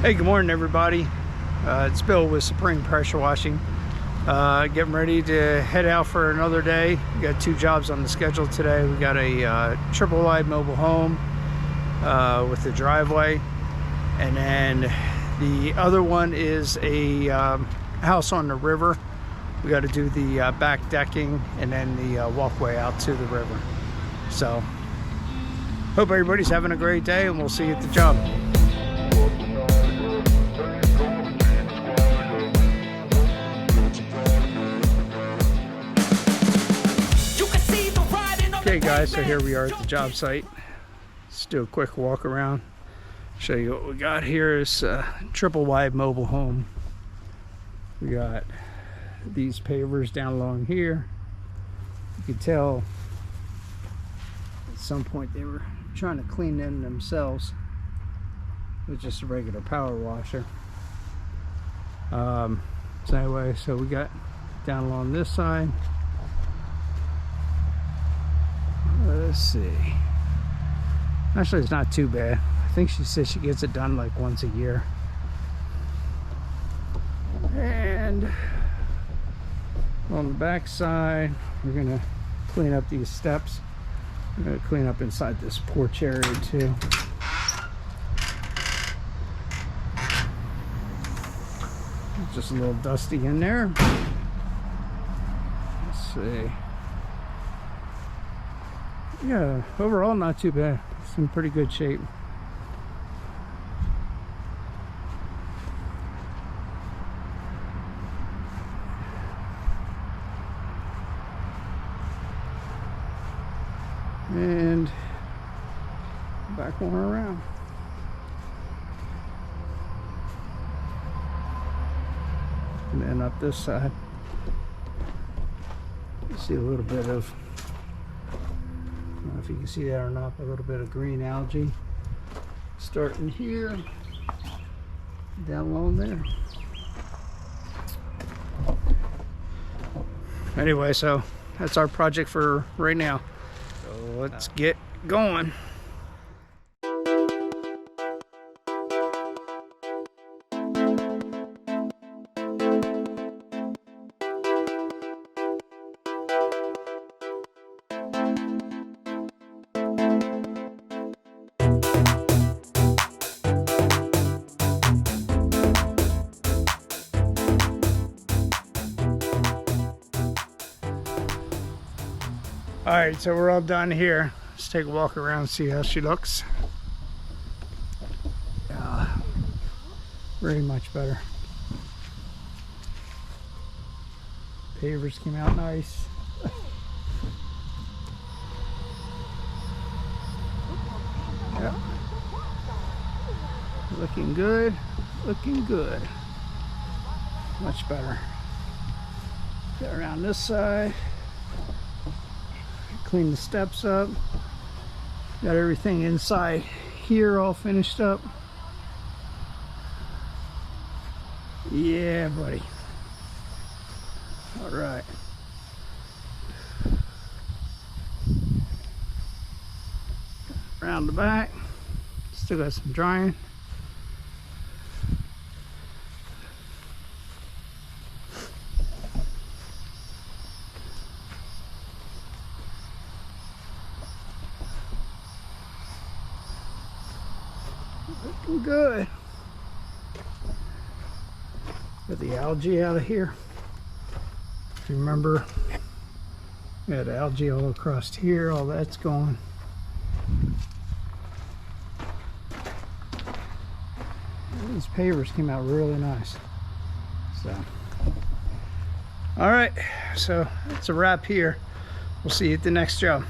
Hey, good morning everybody. It's Bill with Supreme Pressure Washing. Getting ready to head out for another day. We got two jobs on the schedule today. We got a triple wide mobile home with a driveway, and then the other one is a house on the river. We got to do the back decking and then the walkway out to the river. So hope everybody's having a great day, and we'll see you at the job. Okay guys, so here we are at the job site. Let's do a quick walk around, show you what we got here. Is a triple wide mobile home. We got these pavers down along here. You can tell at some point they were trying to clean them themselves with just a regular power washer. So anyway, so we got down along this side. Let's see. Actually, it's not too bad. I think she says she gets it done like once a year. And on the back side, we're gonna clean up these steps. We're gonna clean up inside this porch area too. It's just a little dusty in there. Let's see. Yeah, overall not too bad. It's in pretty good shape. And back one around. And then up this side, you see a little bit of, I don't know if you can see that or not, but a little bit of green algae starting here, down along there. Anyway, so that's our project for right now. So let's get going. All right, so we're all done here. Let's take a walk around and see how she looks. Very much better. Pavers came out nice. Yeah. Looking good, looking good. Much better. Get around this side. Clean the steps up. Got everything inside here all finished up. Yeah, buddy. All right. Around the back. Still got some drying. Looking good. Got the algae out of here. If you remember, we had algae all across here. All that's gone. These pavers came out really nice. So, all right. So that's a wrap here. We'll see you at the next job.